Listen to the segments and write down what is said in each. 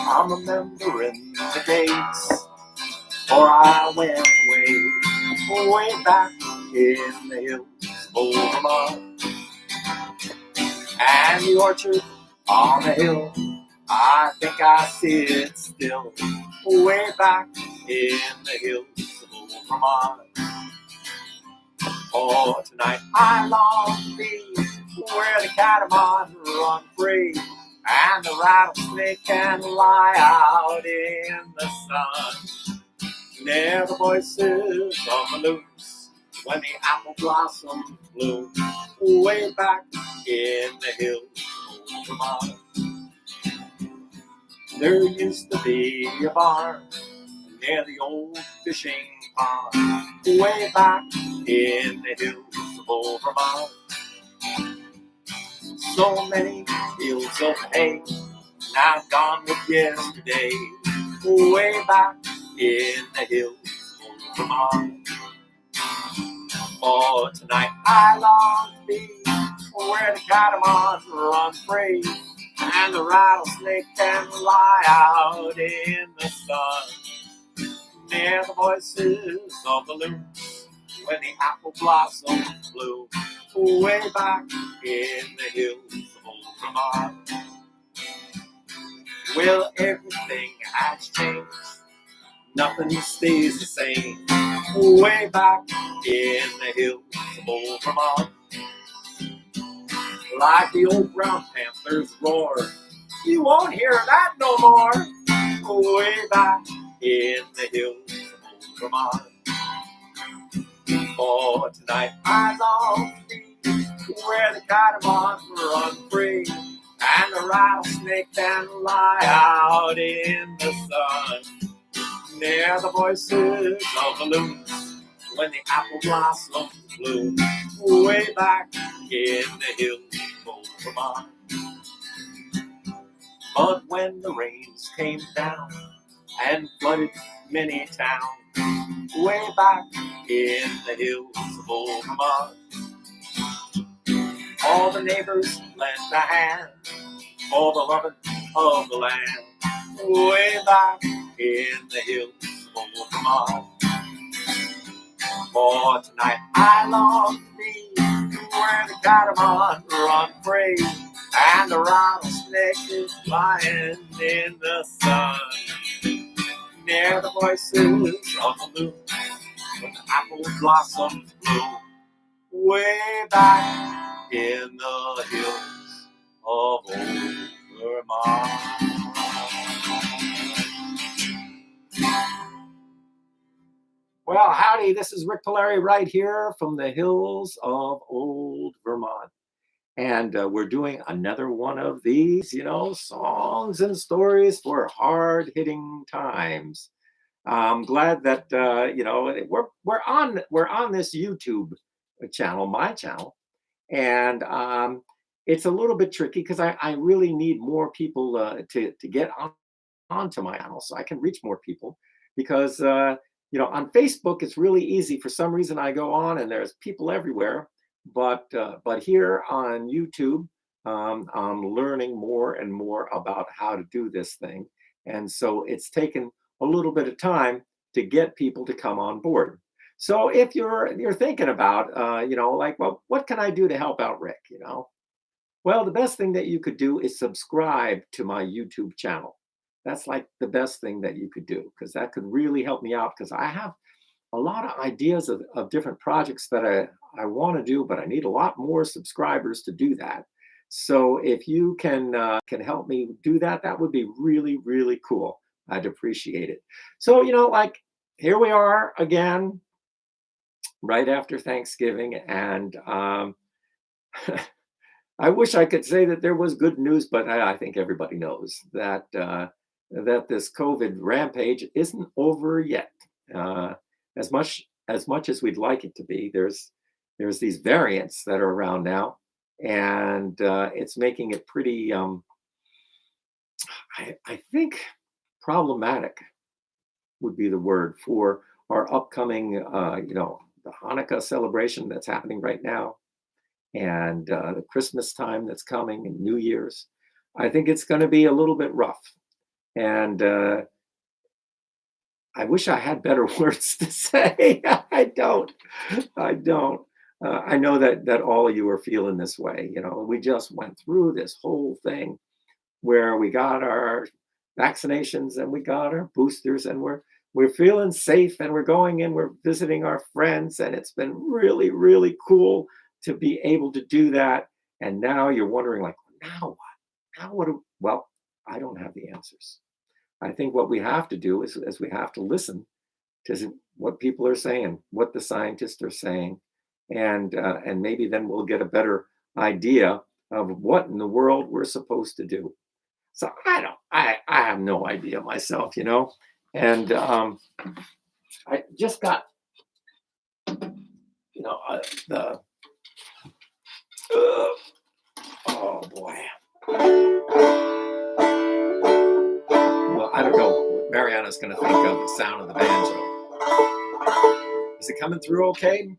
I'm remembering the days, for I went way back in the hills of old Vermont. And the orchard on the hill, I think I see it still, way back in the hills of old Vermont. Oh, tonight I long to be where the catamount run free and the rattlesnake can lie out in the sun. Near the voices of the loons when the apple blossoms bloom, way back in the hills of Vermont. There used to be a barn near the old fishing pond, way back in the hills of old Vermont. So many fields of hay, now gone with yesterday, way back in the hills of old Vermont. Oh, tonight I long to be where the catamount run free and the rattlesnake can lie out in the sun. Near the voices of the loons when the apple blossoms bloom, way back in the hills of old Vermont. Well, everything has changed, nothing stays the same, way back in the hills of old Vermont. Like the old brown panther's roar, you won't hear that no more, way back in the hills of old Vermont. Oh, tonight I long to be where the catamount run free and the rattlesnake can lie out in the sun. Near the voices of the loons when the apple blossoms bloom, way back in the hills of old Vermont. But when the rains came down and flooded many towns, way back in the hills of old Vermont, all the neighbors lent a hand for the loving of the land, way back in the hills of old Vermont. For tonight I long to be where the catamount run free and the rattlesnake is flying in the sun. Near the voices of the loons when the apple blossoms bloom, way back in the hills of old Vermont. Well, howdy, this is Rik Palieri right here from the hills of old Vermont. And we're doing another one of these, songs and stories for hard-hitting times. I'm glad that we're on this YouTube channel, my channel, and it's a little bit tricky because I really need more people to get onto my channel so I can reach more people. Because on Facebook it's really easy. For some reason I go on and there's people everywhere, but here on YouTube I'm learning more and more about how to do this thing, and so it's taken a little bit of time to get people to come on board. So if you're thinking about, well, what can I do to help out Rik? Well, the best thing that you could do is subscribe to my YouTube channel. That's like the best thing that you could do, because that could really help me out, because I have a lot of ideas of different projects that I want to do, but I need a lot more subscribers to do that. So if you can help me do that, that would be really, really cool. I'd appreciate it. So, here we are again, right after Thanksgiving. And I wish I could say that there was good news, but I think everybody knows that this COVID rampage isn't over yet. As much as we'd like it to be, there's these variants that are around now, and it's making it pretty, I think, problematic would be the word for our upcoming, the Hanukkah celebration that's happening right now, and the Christmas time that's coming, and New Year's. I think it's going to be a little bit rough. And I wish I had better words to say. I don't. I don't. I know that all of you are feeling this way. You know, we just went through this whole thing where we got our vaccinations and we got our boosters, and we're feeling safe, and we're going and we're visiting our friends, and it's been really, really cool to be able to do that. And now you're wondering, like, now what? Now what? Well, I don't have the answers. I think what we have to do is we have to listen to what people are saying, what the scientists are saying, and maybe then we'll get a better idea of what in the world we're supposed to do. So I have no idea myself, you know, and I just got, you know, the oh boy. Well, I don't know what Mariana's going to think of the sound of the banjo. Is it coming through okay?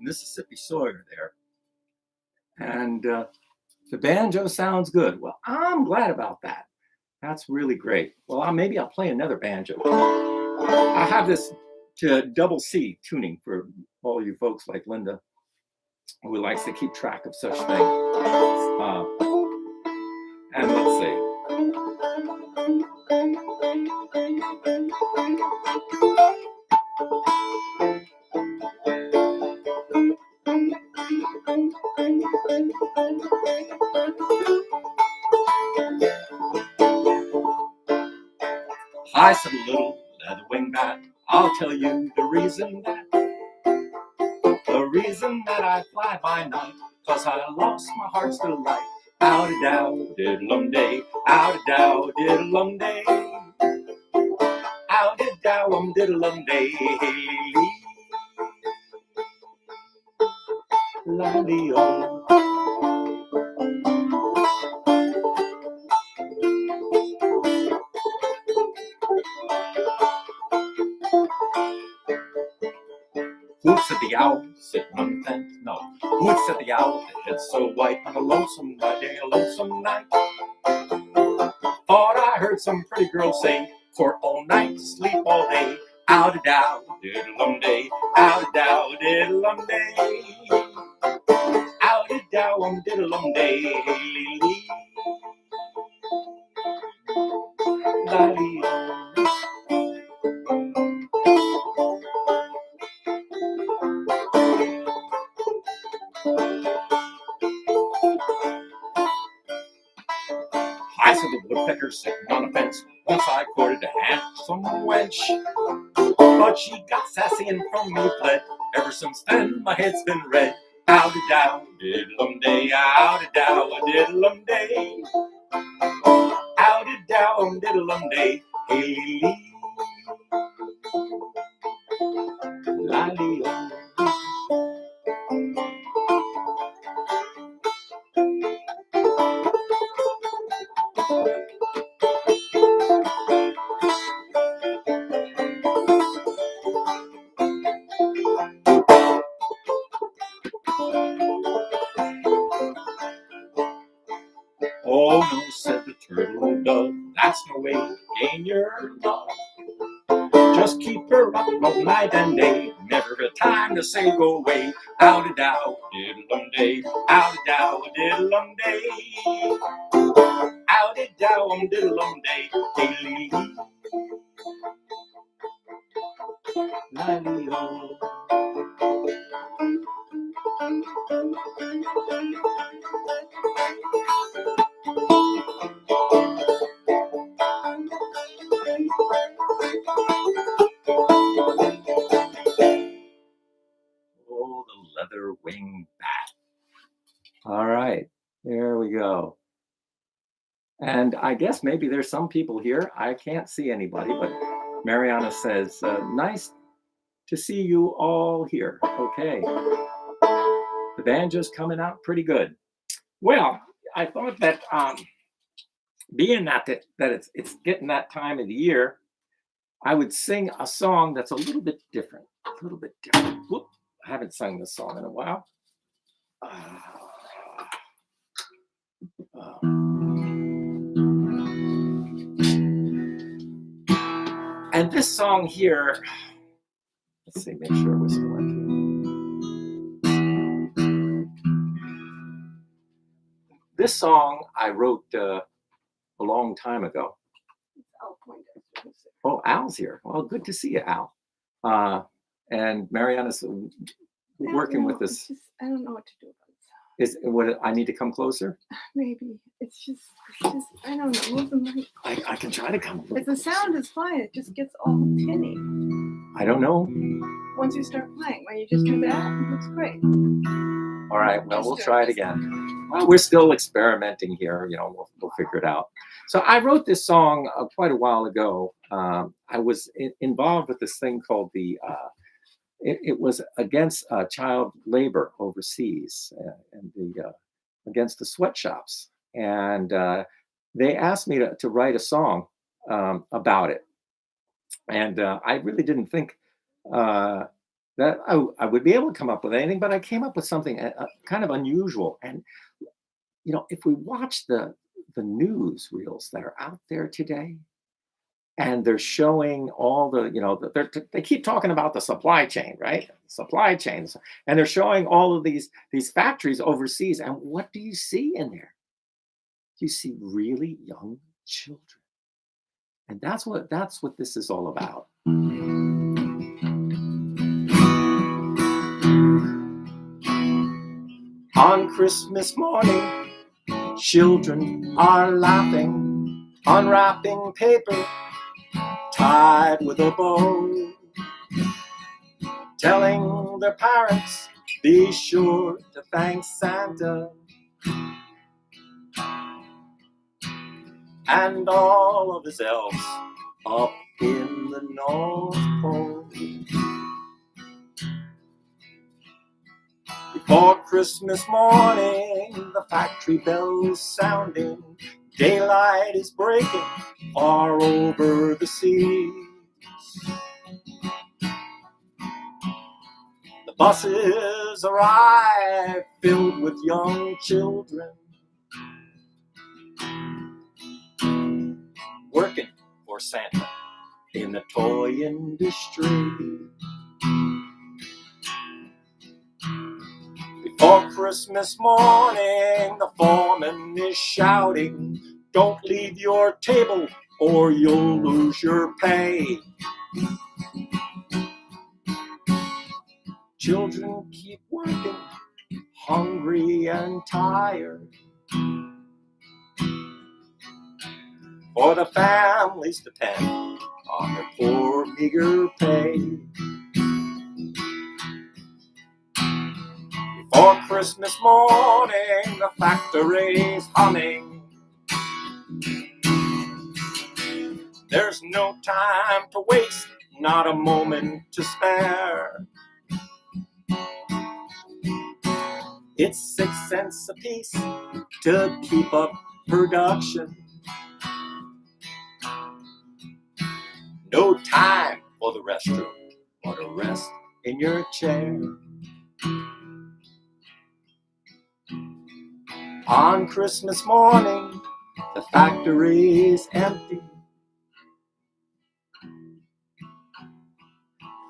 Mississippi Sawyer there. And the banjo sounds good. Well, I'm glad about that. That's really great. Well, maybe I'll play another banjo. I have this to double C tuning for all you folks like Linda, who likes to keep track of such things. And let's see. I said, little leather wing bat, I'll tell you the reason that I fly by night, 'cause I lost my heart's delight. Out-a-dow, diddle-um-day, out-a-dow, diddle-um-day, out-a-dow, diddle-um-day, la-dee-oh. Who said the owl sitting on the fence? No. Who said the owl that head so white on a lonesome night, a lonesome night? Thought I heard some pretty girl say, court all night, sleep all day. Out-a-dow, diddle-um-day, out-a-dow, diddle-um-day, out-a-dow, diddle-um-day, la-dee-oh. I saw the woodpecker sitting on a fence. Once I courted a handsome wench, but she got sassy and from me fled. Ever since then, my head's been red. Out-a-dow, diddle-um-day, out-a-dow, diddle-um-day, out-a-dow, diddle-um-day, hey, la-dee-oh. Oh no, said the turtle dove, that's no way to gain your love. Just keep her up all night and day, never a time to say go away. Out-a-dow, diddle-um-day, out-a-dow, diddle-um-day, out-a-dow, diddle-um-day, hey, la-dee-oh. Oh, the leather wing bat. All right, there we go. And I guess maybe there's some people here. I can't see anybody, but Mariana says, nice to see you all here. Okay. The banjo's coming out pretty good. Well, I thought that being that it's getting that time of the year, I would sing a song that's a little bit different. A little bit different. Whoop, I haven't sung this song in a while. And this song here, let's see, make sure we're still in. This song I wrote a long time ago. Oh, Al's here. Well, good to see you, Al. And Mariana's working with this. I don't know what to do about it. Is what I need to come closer? Maybe it's just I don't know. Move the mic. I can try to come. If the sound is fine, it just gets all tinny. I don't know. Once you start playing, when you just do that, it looks great. All right. Well, we'll try it again. Well, we're still experimenting here. You know, we'll figure it out. So I wrote this song quite a while ago. I was involved with this thing called the. It was against child labor overseas and against the sweatshops. And they asked me to write a song about it. And I really didn't think that I would be able to come up with anything, but I came up with something kind of unusual. And, you know, if we watch the news reels that are out there today, and they're showing all the, you know, they keep talking about the supply chain, right? Supply chains. And they're showing all of these factories overseas. And what do you see in there? You see really young children. And that's what this is all about. On Christmas morning, children are laughing, unwrapping paper, tied with a bow, telling their parents, be sure to thank Santa and all of his elves up in the North Pole. Before Christmas morning, the factory bells sounding, daylight is breaking far over the seas. The buses arrive filled with young children, working for Santa in the toy industry. Before Christmas morning, the foreman is shouting, don't leave your table or you'll lose your pay. Children keep working, hungry and tired, for the families depend on their poor, meager pay. Before Christmas morning, the factory's humming. There's no time to waste, not a moment to spare. It's 6 cents a piece to keep up production. No time for the restroom or to rest in your chair. On Christmas morning, the factory's empty.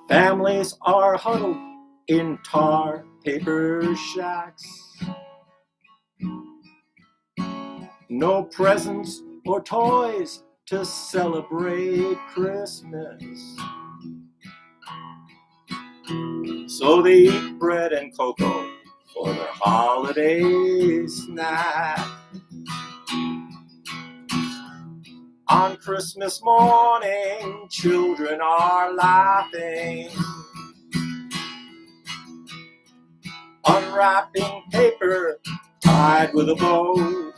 Families are huddled in tar paper shacks. No presents or toys to celebrate Christmas. So they eat bread and cocoa for their holiday snack. On Christmas morning, children are laughing, unwrapping paper tied with a bow,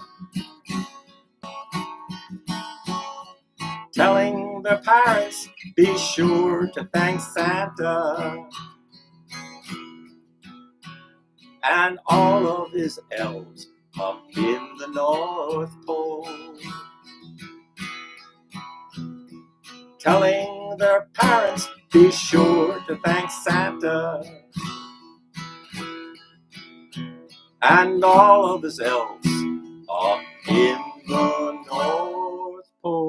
telling their parents, be sure to thank Santa and all of his elves up in the North Pole. Telling their parents, be sure to thank Santa and all of his elves up in the North Pole.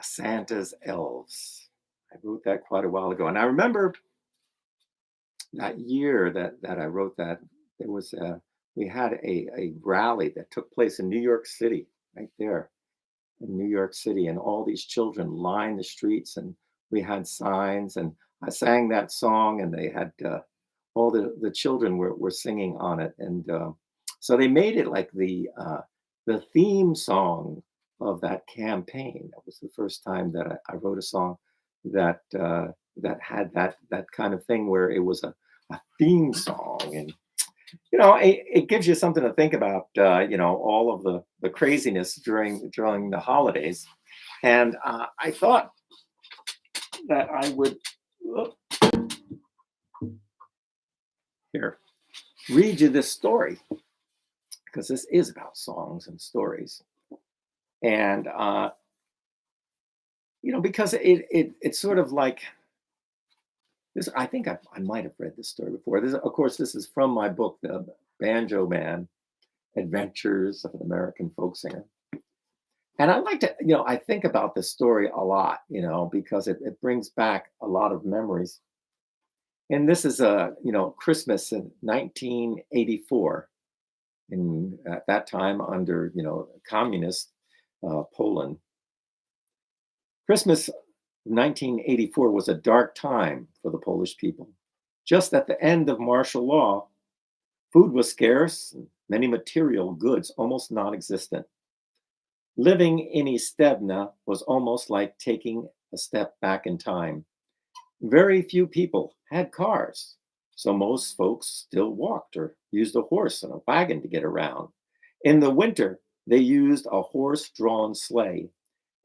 Santa's Elves. I wrote that quite a while ago. And I remember that year that I wrote that, there was we had a rally that took place in New York City, right there in New York City, and all these children lined the streets, and we had signs, and I sang that song, and they had all the children were singing on it, and so they made it like the theme song of that campaign. That was the first time that I wrote a song that that had that kind of thing where it was a theme song, and you know, it gives you something to think about. You know, all of the craziness during the holidays, and I thought that I would here read you this story, because this is about songs and stories, and you know, because it's sort of like this. I think I might have read this story before. This, of course, this is from my book, The Banjo Man: Adventures of an American Folk Singer. And I like to, you know, I think about this story a lot, you know, because it brings back a lot of memories. And this is you know, Christmas in 1984, in at that time under, you know, communist Poland. Christmas 1984 was a dark time for the Polish people. Just at the end of martial law, food was scarce, many material goods almost non-existent. Living in Istebna was almost like taking a step back in time. Very few people had cars, so most folks still walked or used a horse and a wagon to get around. In the winter, they used a horse-drawn sleigh.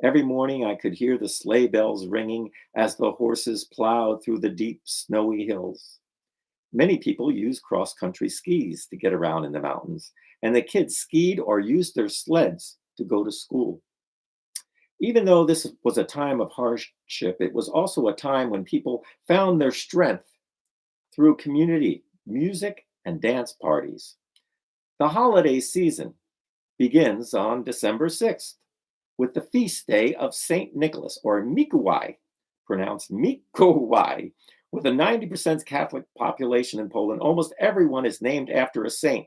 Every morning I could hear the sleigh bells ringing as the horses plowed through the deep, snowy hills. Many people used cross-country skis to get around in the mountains, and the kids skied or used their sleds to go to school. Even though this was a time of hardship, it was also a time when people found their strength through community, music, and dance parties. The holiday season begins on December 6th with the feast day of St. Nicholas, or Mikołaj, pronounced Mikołaj. With a 90% Catholic population in Poland, almost everyone is named after a saint.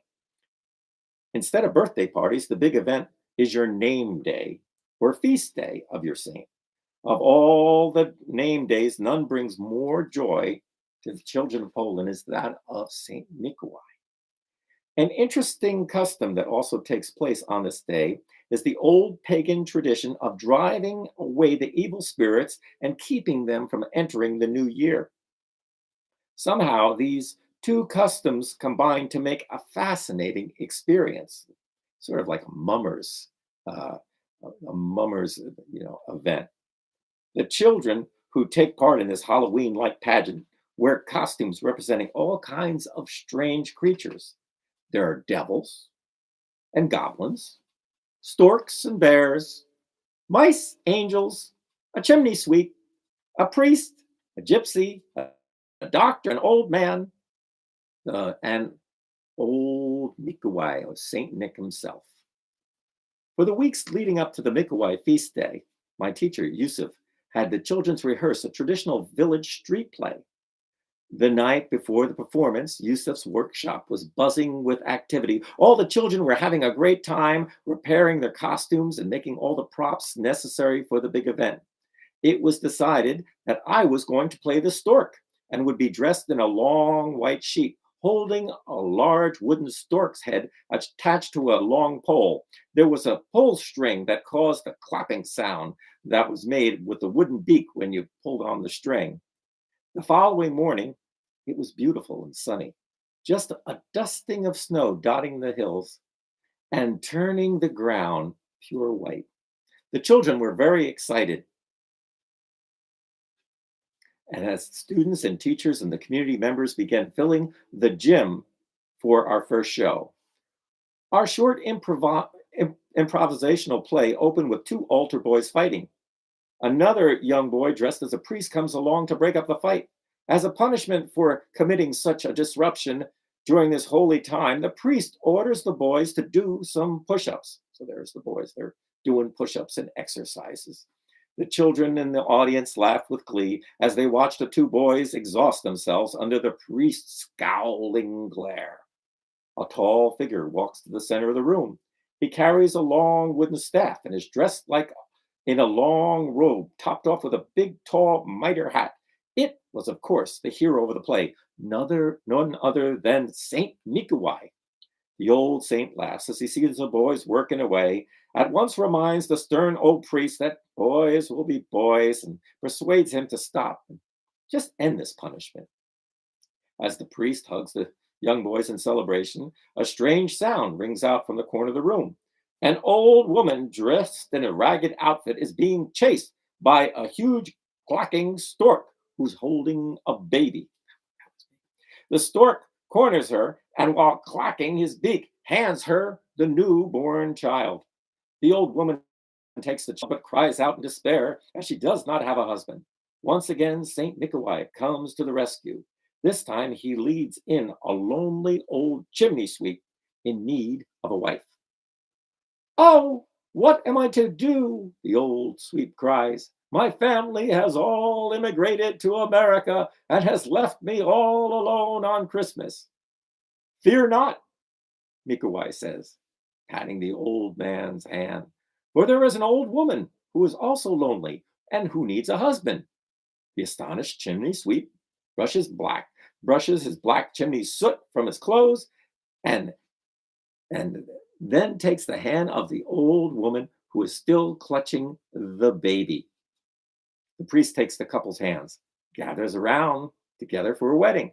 Instead of birthday parties, the big event is your name day or feast day of your saint. Of all the name days, none brings more joy to the children of Poland is that of St. Mikołaj. An interesting custom that also takes place on this day is the old pagan tradition of driving away the evil spirits and keeping them from entering the new year. Somehow, these two customs combine to make a fascinating experience, sort of like uh, a mummer's, event. The children who take part in this Halloween-like pageant wear costumes representing all kinds of strange creatures. There are devils and goblins, storks and bears, mice, angels, a chimney sweep, a priest, a gypsy, a doctor, an old man, and old Mikołaj, or Saint Nick himself. For the weeks leading up to the Mikołaj feast day, my teacher, Yusuf, had the children rehearse a traditional village street play. The night before the performance, Yusuf's workshop was buzzing with activity. All the children were having a great time repairing their costumes and making all the props necessary for the big event. It was decided that I was going to play the stork and would be dressed in a long white sheet, holding a large wooden stork's head attached to a long pole. There was a pull string that caused a clapping sound that was made with the wooden beak when you pulled on the string. The following morning, it was beautiful and sunny, just a dusting of snow dotting the hills and turning the ground pure white. The children were very excited. And as students and teachers and the community members began filling the gym for our first show, our short improvisational play opened with two altar boys fighting. Another young boy dressed as a priest comes along to break up the fight. As a punishment for committing such a disruption during this holy time, the priest orders the boys to do some push-ups. So there's the boys, they're doing push-ups and exercises. The children in the audience laughed with glee as they watched the two boys exhaust themselves under the priest's scowling glare. A tall figure walks to the center of the room. He carries a long wooden staff and is dressed like in a long robe, topped off with a big, tall mitre hat. It was, of course, the hero of the play, none other than Saint Mikołaj. The old saint laughs as he sees the boys working away, at once reminds the stern old priest that boys will be boys and persuades him to stop and just end this punishment. As the priest hugs the young boys in celebration, a strange sound rings out from the corner of the room. An old woman dressed in a ragged outfit is being chased by a huge quacking stork who's holding a baby. The stork corners her and, while clacking his beak, hands her the newborn child. The old woman takes the child but cries out in despair as she does not have a husband. Once again, Saint Mikołaj comes to the rescue. This time he leads in a lonely old chimney sweep in need of a wife. "Oh, what am I to do?" the old sweep cries. "My family has all immigrated to America and has left me all alone on Christmas." "Fear not," Mikołaj says, patting the old man's hand, "for there is an old woman who is also lonely and who needs a husband." The astonished chimney sweep brushes his black chimney soot from his clothes and and then takes the hand of the old woman who is still clutching the baby. The priest takes the couple's hands, gathers around together for a wedding.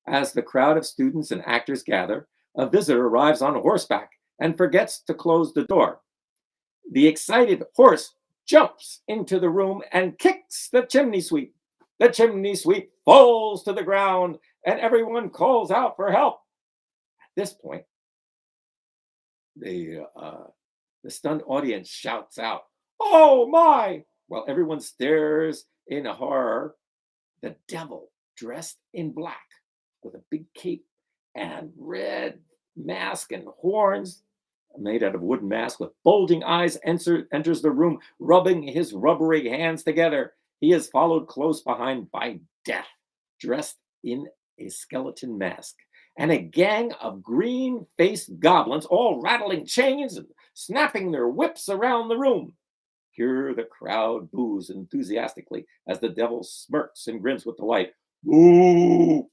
As the crowd of students and actors gather, a visitor arrives on horseback and forgets to close the door. The excited horse jumps into the room and kicks the chimney sweep. The chimney sweep falls to the ground, and everyone calls out for help. At this point, the stunned audience shouts out, "Oh my!" While everyone stares in horror. The devil, dressed in black with a big cape and red mask and horns, made out of wooden mask with bulging eyes, enters the room, rubbing his rubbery hands together. He is followed close behind by Death, dressed in a skeleton mask, and a gang of green-faced goblins, all rattling chains and snapping their whips around the room. Here the crowd boos enthusiastically as the devil smirks and grins with delight. Boo!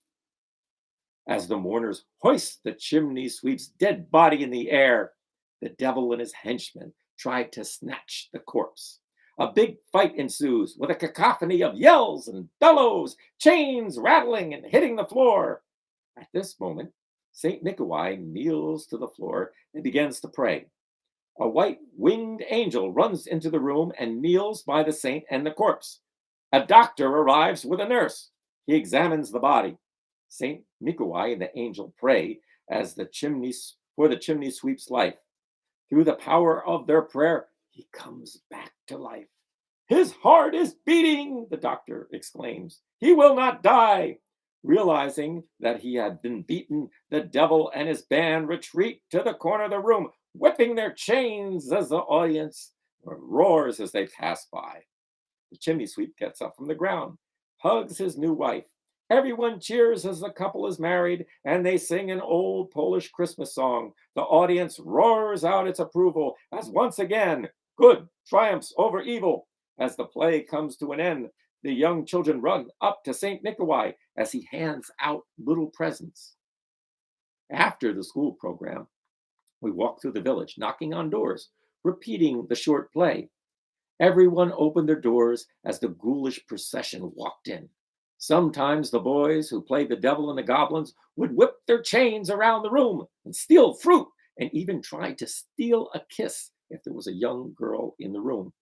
As the mourners hoist the chimney sweep's dead body in the air, the devil and his henchmen try to snatch the corpse. A big fight ensues with a cacophony of yells and bellows, chains rattling and hitting the floor. At this moment, St. Nikolai kneels to the floor and begins to pray. A white winged angel runs into the room and kneels by the saint and the corpse. A doctor arrives with a nurse. He examines the body. St. Nikolai and the angel pray as for the chimney sweep's life. Through the power of their prayer, he comes back to life. His heart is beating, the doctor exclaims. He will not die. Realizing that he had been beaten, the devil and his band retreat to the corner of the room, whipping their chains as the audience roars as they pass by. The chimney sweep gets up from the ground, hugs his new wife. Everyone cheers as the couple is married, and they sing an old Polish Christmas song. The audience roars out its approval as once again, good triumphs over evil. As the play comes to an end, the young children run up to St. Nikolai as he hands out little presents. After the school program, we walked through the village, knocking on doors, repeating the short play. Everyone opened their doors as the ghoulish procession walked in. Sometimes the boys who played the devil and the goblins would whip their chains around the room and steal fruit and even try to steal a kiss if there was a young girl in the room.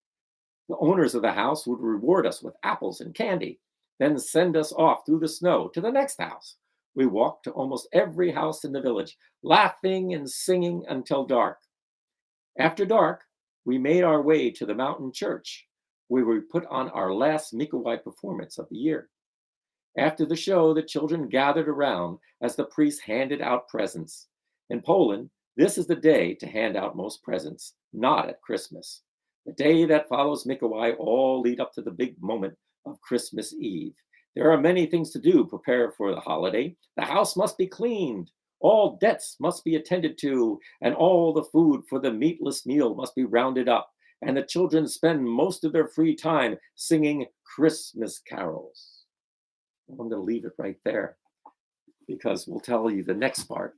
The owners of the house would reward us with apples and candy, then send us off through the snow to the next house. We walked to almost every house in the village, laughing and singing until dark. After dark, we made our way to the mountain church, where we put on our last Mikołaj performance of the year. After the show, the children gathered around as the priest handed out presents. In Poland, this is the day to hand out most presents, not at Christmas. The day that follows Mikołaj all lead up to the big moment of Christmas Eve. There are many things to do, prepare for the holiday. The house must be cleaned. All debts must be attended to, and all the food for the meatless meal must be rounded up. And the children spend most of their free time singing Christmas carols. I'm going to leave it right there because we'll tell you the next part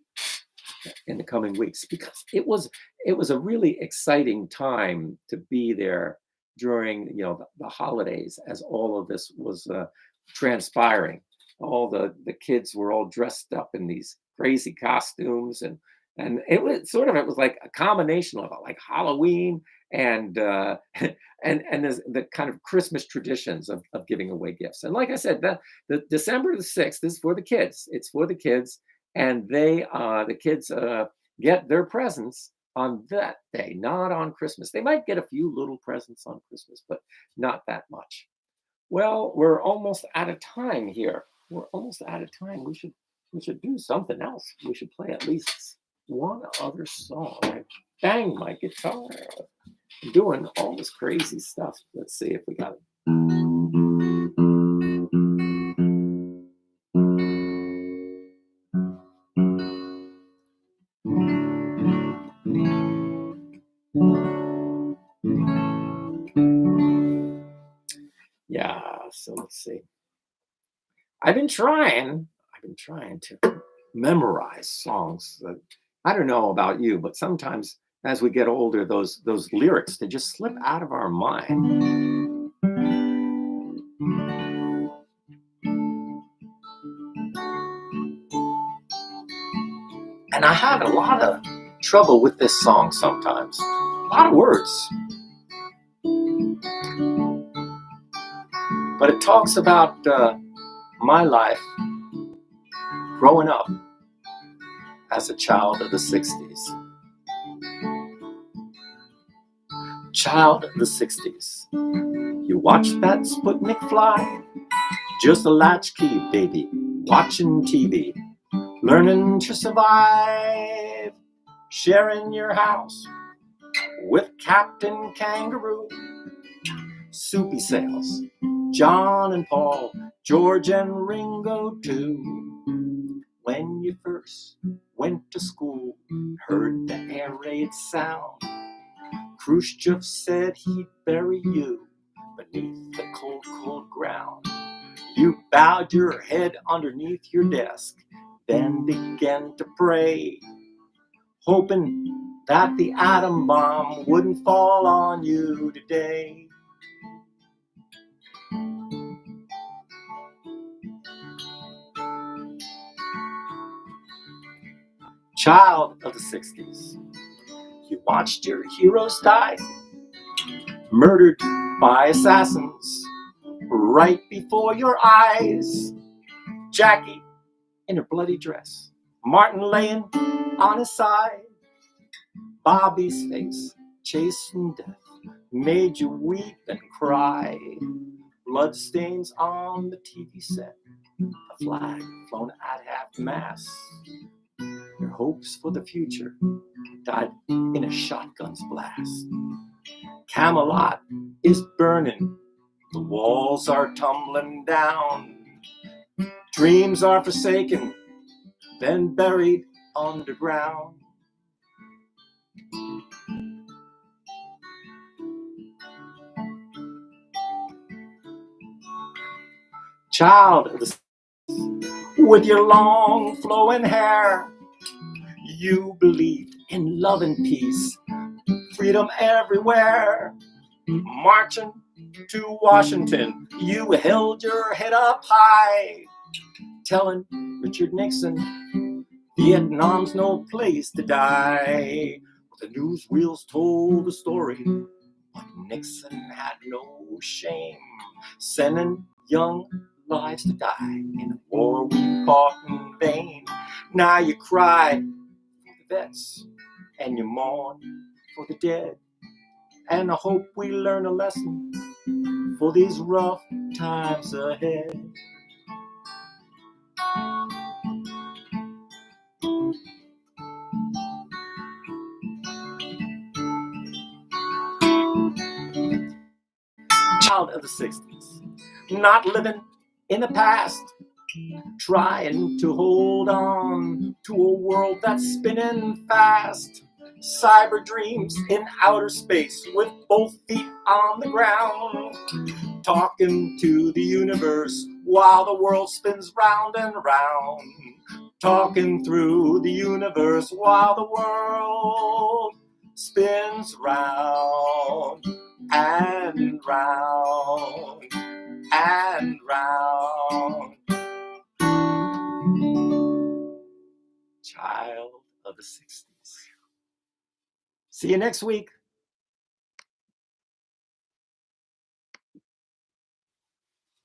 in the coming weeks, because it was a really exciting time to be there during the holidays as all of this was transpiring. All the kids were all dressed up in these crazy costumes, and it was like a combination of like Halloween and the kind of Christmas traditions of giving away gifts. And like I said, the December the 6th is for the kids. It's for the kids, and the kids get their presents on that day, not on Christmas. They might get a few little presents on Christmas, but not that much. Well, we're almost out of time here. We're almost out of time. We should do something else. We should play at least one other song. I bang my guitar. I'm doing all this crazy stuff. Let's see if we got it. Yeah, so let's see. I've been trying to memorize songs that I don't know about you, but sometimes as we get older, those lyrics, they just slip out of our mind. And I have a lot of trouble with this song sometimes. A lot of words. But it talks about my life growing up as a child of the 60s. Child of the 60s. You watched that Sputnik fly, just a latchkey baby, watching TV, learning to survive, sharing your house with Captain Kangaroo. Soupy Sales, John and Paul, George and Ringo too. When you first went to school, heard the air raid sound, Khrushchev said he'd bury you beneath the cold, cold ground. You bowed your head underneath your desk, then began to pray, hoping that the atom bomb wouldn't fall on you today. Child of the 60s, you watched your heroes die, murdered by assassins right before your eyes. Jackie in her bloody dress, Martin laying on his side, Bobby's face chasing death made you weep and cry. Bloodstains on the TV set, a flag flown at half-mast. Your hopes for the future died in a shotgun's blast. Camelot is burning, the walls are tumbling down. Dreams are forsaken, then buried underground. Child of the 60s, with your long flowing hair, you believed in love and peace, freedom everywhere. Marching to Washington, you held your head up high, telling Richard Nixon, Vietnam's no place to die. The newsreels told the story, but Nixon had no shame, sending young lives to die in a war we fought in vain. Now you cry for the vets, and you mourn for the dead, and I hope we learn a lesson for these rough times ahead. Child of the 60s, not living in the past, trying to hold on to a world that's spinning fast. Cyber dreams in outer space with both feet on the ground, talking to the universe while the world spins round and round. Talking through the universe while the world spins round and round and round. Child of the 60s. See you next week.